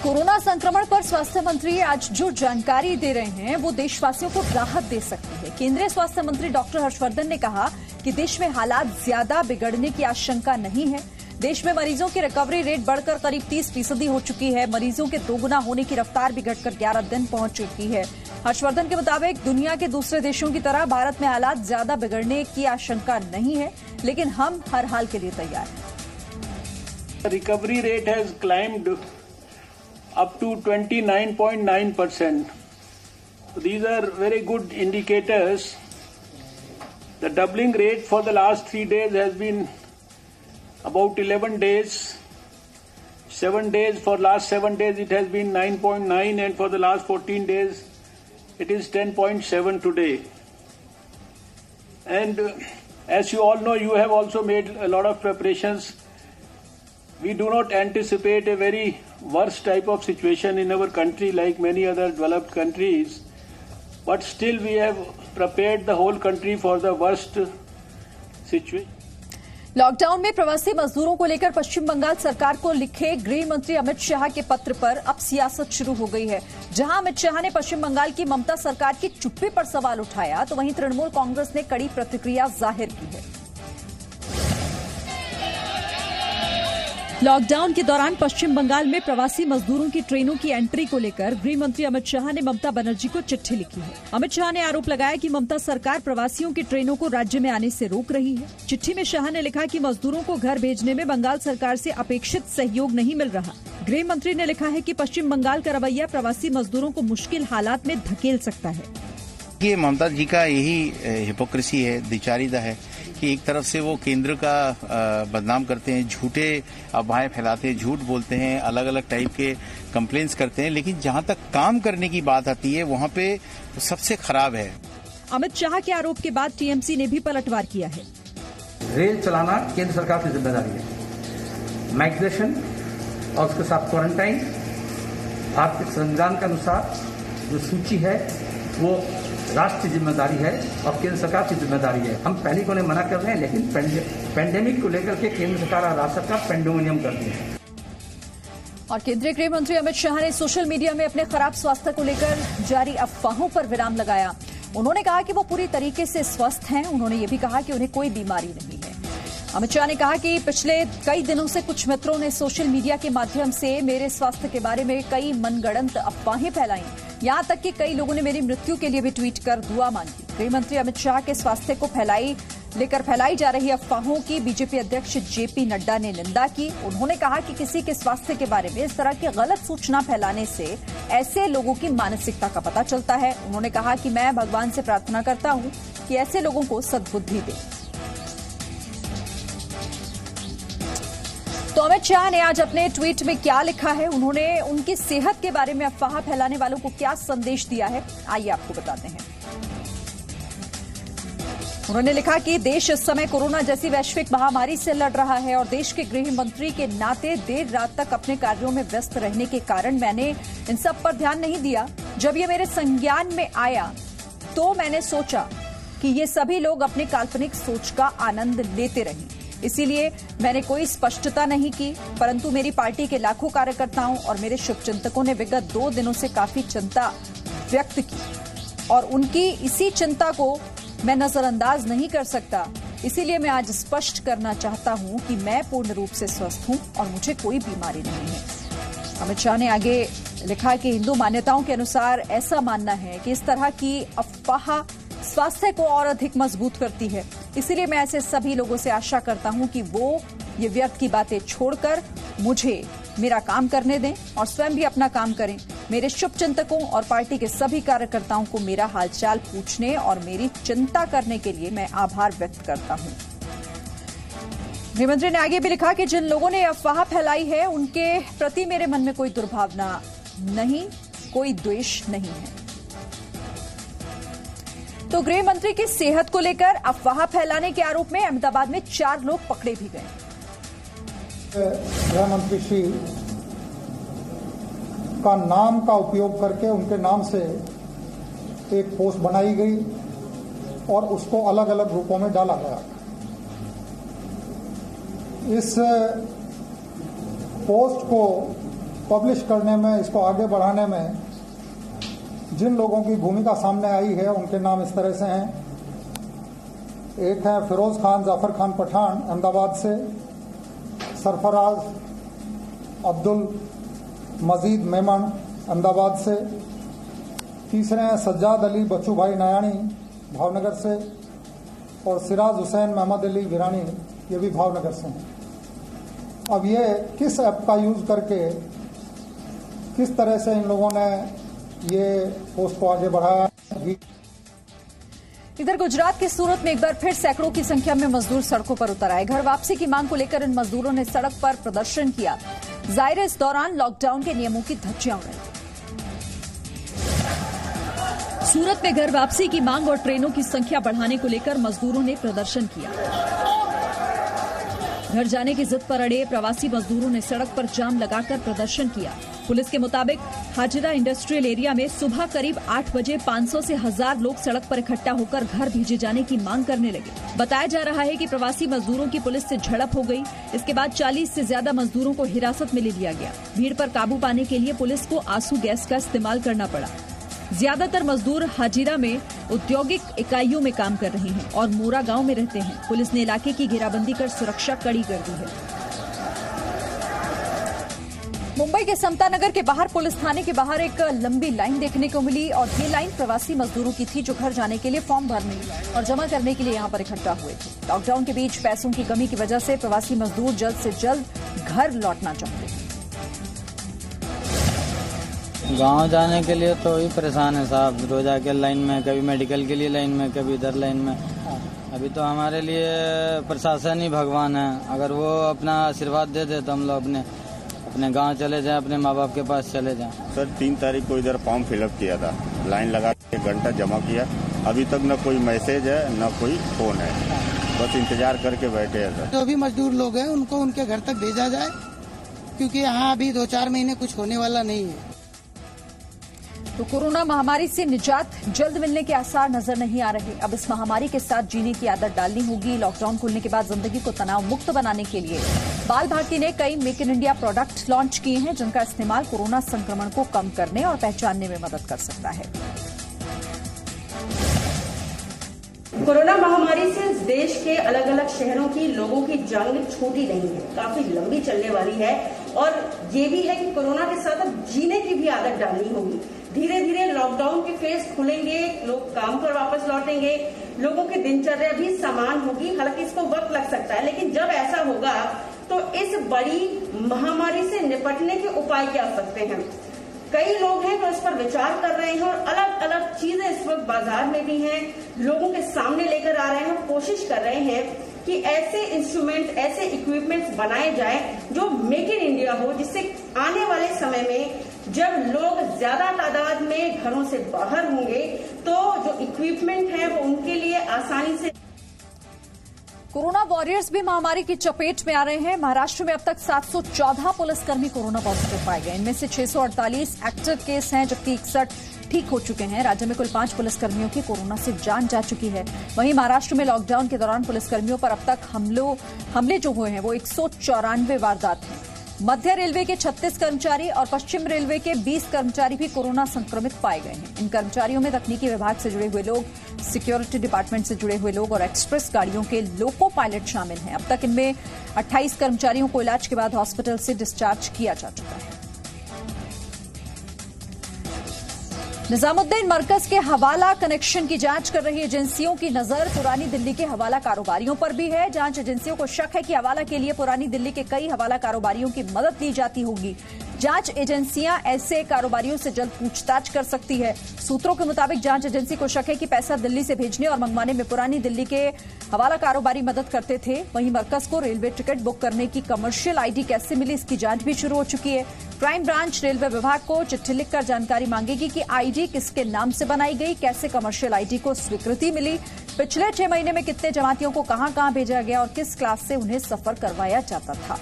Corona संक्रमण पर स्वास्थ्य मंत्री आज जो जानकारी दे रहे हैं वो देशवासियों को राहत दे सकती है। केंद्रीय स्वास्थ्य मंत्री डॉक्टर हर्षवर्धन ने कहा कि देश में हालात ज्यादा बिगड़ने की आशंका नहीं है। देश में मरीजों की रिकवरी रेट बढ़कर करीब 30% हो चुकी है। मरीजों के दोगुना होने की रफ्तार भी घटकर 11 दिन पहुंच चुकी है। हर्षवर्धन के मुताबिक दुनिया के दूसरे देशों की तरह भारत में हालात ज्यादा बिगड़ने की आशंका नहीं है, लेकिन हम हर हाल के लिए तैयार हैं। Recovery rate has climbed up to 29.9%. These are very good indicators. The doubling rate for the last 3 days has been about 11 days. 7 days, for last 7 days it has been 9.9 and for the last 14 days it is 10.7 today. And as you all know, you have also made a lot of preparations. We do not anticipate a very worst type of situation in our country like many other developed countries, but still we have prepared the whole country for the worst situation. Lockdown में प्रवासी मजदूरों को लेकर पश्चिम बंगाल सरकार को लिखे गृह मंत्री अमित शाह के पत्र पर अब सियासत शुरू हो गई है। जहां अमित शाह ने पश्चिम बंगाल की ममता सरकार की चुप्पी पर सवाल उठाया, तो वहीं तृणमूल कांग्रेस ने कड़ी प्रतिक्रिया जाहिर की है। लॉकडाउन के दौरान पश्चिम बंगाल में प्रवासी मजदूरों की ट्रेनों की एंट्री को लेकर गृह मंत्री अमित शाह ने ममता बनर्जी को चिट्ठी लिखी है। अमित शाह ने आरोप लगाया कि ममता सरकार प्रवासियों की ट्रेनों को राज्य में आने से रोक रही है। चिट्ठी में शाह ने लिखा कि मजदूरों को घर भेजने में बंगाल सरकार से अपेक्षित सहयोग नहीं मिल रहा। गृह मंत्री ने लिखा है कि पश्चिम बंगाल का रवैया प्रवासी मजदूरों को मुश्किल हालात में धकेल सकता है। ये ममता जी का यही हिपोक्रेसी है, द्विचारिता है कि एक तरफ से वो केंद्र का बदनाम करते हैं, झूठे अफवाहें फैलाते हैं, झूठ बोलते हैं, अलग अलग टाइप के कंप्लेंट्स करते हैं, लेकिन जहां तक काम करने की बात आती है वहां पे तो सबसे खराब है। अमित शाह के आरोप के बाद टीएमसी ने भी पलटवार किया है। रेल चलाना केंद्र सरकार की जिम्मेदारी है। माइग्रेशन और उसके साथ क्वारंटाइन भारतीय संविधान के अनुसार जो सूची है वो राष्ट्रीय जिम्मेदारी है और केंद्र सरकार की जिम्मेदारी है। हम पहले को मना कर रहे हैं, लेकिन पेंडेमिक को लेकर के केंद्र सरकार और राज्य सरकार पेंडेमिनियम कर रही है। और केंद्रीय गृह मंत्री अमित शाह ने सोशल मीडिया में अपने खराब स्वास्थ्य को लेकर जारी अफवाहों पर विराम लगाया। उन्होंने कहा कि वो पूरी तरीके से स्वस्थ हैं। उन्होंने ये भी कहा कि उन्हें कोई बीमारी नहीं है। अमित शाह ने कहा कि पिछले कई दिनों से कुछ मित्रों ने सोशल मीडिया के माध्यम से मेरे स्वास्थ्य के बारे में कई मनगढ़ंत अफवाहें फैलाई। यहां तक कि कई लोगों ने मेरी मृत्यु के लिए भी ट्वीट कर दुआ मांगी। गृह मंत्री अमित शाह के स्वास्थ्य को लेकर फैलाई जा रही अफवाहों की बीजेपी अध्यक्ष जेपी नड्डा ने निंदा की। उन्होंने कहा कि किसी के स्वास्थ्य के बारे में इस तरह की गलत सूचना फैलाने से ऐसे लोगों की मानसिकता का पता चलता है। उन्होंने कहा कि मैं भगवान से प्रार्थना करता हूं कि ऐसे लोगों को सद्बुद्धि दे। तो अमित शाह ने आज अपने ट्वीट में क्या लिखा है, उन्होंने उनकी सेहत के बारे में अफवाह फैलाने वालों को क्या संदेश दिया है, आइए आपको बताते हैं। उन्होंने लिखा कि देश इस समय कोरोना जैसी वैश्विक महामारी से लड़ रहा है और देश के गृह मंत्री के नाते देर रात तक अपने कार्यों में व्यस्त रहने के कारण मैंने इन सब पर ध्यान नहीं दिया। जब ये मेरे संज्ञान में आया तो मैंने सोचा कि ये सभी लोग अपने काल्पनिक सोच का आनंद लेते रहें, इसीलिए मैंने कोई स्पष्टता नहीं की। परंतु मेरी पार्टी के लाखों कार्यकर्ताओं और मेरे शुभचिंतकों ने विगत 2 दिनों से काफी चिंता व्यक्त की और उनकी इसी चिंता को मैं नजरअंदाज नहीं कर सकता। इसीलिए मैं आज स्पष्ट करना चाहता हूं कि मैं पूर्ण रूप से स्वस्थ हूं और मुझे कोई बीमारी नहीं है। अमित शाह ने आगे लिखा कि हिंदू मान्यताओं के अनुसार ऐसा मानना है कि इस तरह की अफवाह स्वास्थ्य को और अधिक मजबूत करती है। इसीलिए मैं ऐसे सभी लोगों से आशा करता हूं कि वो ये व्यर्थ की बातें छोड़कर मुझे मेरा काम करने दें और स्वयं भी अपना काम करें। मेरे शुभचिंतकों और पार्टी के सभी कार्यकर्ताओं को मेरा हालचाल पूछने और मेरी चिंता करने के लिए मैं आभार व्यक्त करता हूं। गृहमंत्री ने आगे भी लिखा कि जिन लोगों ने अफवाह फैलाई है उनके प्रति मेरे मन में कोई दुर्भावना नहीं, कोई द्वेष नहीं है। तो गृह मंत्री की सेहत को लेकर अफवाह फैलाने के आरोप में अहमदाबाद में 4 लोग पकड़े भी गए। गृह मंत्री श्री का नाम का उपयोग करके उनके नाम से एक पोस्ट बनाई गई और उसको अलग अलग रूपों में डाला गया। इस पोस्ट को पब्लिश करने में, इसको आगे बढ़ाने में जिन लोगों की भूमिका सामने आई है उनके नाम इस तरह से हैं। एक है फिरोज खान जाफर खान पठान अहमदाबाद से, सरफराज अब्दुल मजीद मेमन अहमदाबाद से, तीसरे हैं सज्जाद अली बच्चू भाई नयानी भावनगर से, और सिराज हुसैन मोहम्मद अली विरानी ये भी भावनगर से हैं। अब ये किस ऐप का यूज करके किस तरह से इन लोगों ने ये पोस्ट को आगे बढ़ाया। इधर गुजरात के सूरत में एक बार फिर सैकड़ों की संख्या में मजदूर सड़कों पर उतर आए। घर वापसी की मांग को लेकर इन मजदूरों ने सड़क पर प्रदर्शन किया। जाहिर है इस दौरान लॉकडाउन के नियमों की धज्जियां उड़ाई। सूरत में घर वापसी की मांग और ट्रेनों की संख्या बढ़ाने को लेकर मजदूरों ने प्रदर्शन किया। घर जाने की जिद पर अड़े प्रवासी मजदूरों ने सड़क पर जाम लगाकर प्रदर्शन किया। पुलिस के मुताबिक हाजिरा इंडस्ट्रियल एरिया में सुबह करीब 8 बजे 500 से 1000 लोग सड़क पर इकट्ठा होकर घर भेजे जाने की मांग करने लगे। बताया जा रहा है कि प्रवासी मजदूरों की पुलिस से झड़प हो गई। इसके बाद 40 से ज्यादा मजदूरों को हिरासत में ले लिया गया। भीड़ पर काबू पाने के लिए पुलिस को आंसू गैस का इस्तेमाल करना पड़ा। ज्यादातर मजदूर हाजिरा में औद्योगिक इकाइयों में काम कर रहे हैं और मोरा गांव में रहते हैं। पुलिस ने इलाके की घेराबंदी कर सुरक्षा कड़ी कर दी है। मुंबई के समता नगर के बाहर पुलिस थाने के बाहर एक लंबी लाइन देखने को मिली और ये लाइन प्रवासी मजदूरों की थी जो घर जाने के लिए फॉर्म भरने और जमा करने के लिए यहां पर इकट्ठा हुए थे। लॉकडाउन के बीच पैसों की कमी की वजह से प्रवासी मजदूर जल्द से जल्द घर लौटना चाहते हैं। गांव जाने के लिए तो ही परेशान है साहब, रोज आके लाइन में, कभी मेडिकल के लिए लाइन में, कभी इधर लाइन में। अभी तो हमारे लिए प्रशासन ही भगवान है। अगर वो अपना आशीर्वाद दे दे तो हम लोग अपने गांव चले जाएं, अपने माँ बाप के पास चले जाएं। सर 3 तारीख को इधर फॉर्म फिलअप किया था, लाइन लगा के 1 घंटा जमा किया। अभी तक न कोई मैसेज है न कोई फोन है, बस इंतजार करके बैठे हैं सर। जो भी मजदूर लोग हैं उनको उनके घर तक भेजा जाए, क्योंकि यहाँ अभी 2-4 महीने कुछ होने वाला नहीं है। तो कोरोना महामारी से निजात जल्द मिलने के आसार नजर नहीं आ रहे। अब इस महामारी के साथ जीने की आदत डालनी होगी। लॉकडाउन खुलने के बाद जिंदगी को तनाव मुक्त बनाने के लिए बाल भारती ने कई make in India product launch किए हैं जिनका इस्तेमाल कोरोना संक्रमण को कम करने और पहचानने में मदद कर सकता है। कोरोना महामारी से देश के अलग अलग शहरों की लोगों की जंग छोटी नहीं है, काफी लंबी चलने वाली है। और ये भी है कि कोरोना के साथ अब जीने की भी आदत डालनी होगी। धीरे धीरे लॉकडाउन के फेज खुलेंगे, लोग काम पर वापस लौटेंगे, लोगों की दिनचर्या भी समान होगी। हालांकि इसको वक्त लग सकता है, लेकिन जब ऐसा होगा तो इस बड़ी महामारी से निपटने के उपाय क्या हो सकते हैं। कई लोग हैं जो इस पर विचार कर रहे हैं और अलग अलग चीजें इस वक्त बाजार में भी हैं, लोगों के सामने लेकर आ रहे हैं और कोशिश कर रहे हैं कि ऐसे इंस्ट्रूमेंट, ऐसे इक्विपमेंट्स बनाए जाए जो मेक इन इंडिया हो, जिससे आने वाले समय में जब लोग ज्यादा तादाद में घरों से बाहर होंगे तो जो इक्विपमेंट है वो उनके लिए आसानी से। कोरोना वॉरियर्स भी महामारी की चपेट में आ रहे हैं। महाराष्ट्र में अब तक 714 पुलिसकर्मी कोरोना पॉजिटिव पाए गए। इनमें से 648 एक्टिव केस हैं, जबकि 61 ठीक हो चुके हैं। राज्य में कुल 5 पुलिसकर्मियों की कोरोना से जान जा चुकी है। वहीं महाराष्ट्र में लॉकडाउन के दौरान पुलिसकर्मियों पर अब तक हमले जो हुए हैं वो 194 वारदात हैं। मध्य रेलवे के 36 कर्मचारी और पश्चिम रेलवे के 20 कर्मचारी भी कोरोना संक्रमित पाए गए हैं। इन कर्मचारियों में तकनीकी विभाग से जुड़े हुए लोग, सिक्योरिटी डिपार्टमेंट से जुड़े हुए लोग और एक्सप्रेस गाड़ियों के लोको पायलट शामिल हैं। अब तक इनमें 28 कर्मचारियों को इलाज के बाद हॉस्पिटल से डिस्चार्ज किया जा चुका है। निजामुद्दीन मरकज के हवाला कनेक्शन की जांच कर रही एजेंसियों की नजर पुरानी दिल्ली के हवाला कारोबारियों पर भी है। जांच एजेंसियों को शक है कि हवाला के लिए पुरानी दिल्ली के कई हवाला कारोबारियों की मदद ली जाती होगी। जांच एजेंसियां ऐसे कारोबारियों से जल्द पूछताछ कर सकती है। सूत्रों के मुताबिक जांच एजेंसी को शक है कि पैसा दिल्ली से भेजने और मंगवाने में पुरानी दिल्ली के हवाला कारोबारी मदद करते थे। वहीं मरकज को रेलवे टिकट बुक करने की कमर्शियल आईडी कैसे मिली, इसकी जांच भी शुरू हो चुकी है। क्राइम ब्रांच रेलवे विभाग को चिट्ठी लिखकर जानकारी मांगेगी कि आईडी किसके नाम से बनाई गई, कैसे कमर्शियल आईडी को स्वीकृति मिली, पिछले 6 महीने में कितने जमातियों को कहां भेजा गया और किस क्लास से उन्हें सफर करवाया जाता था।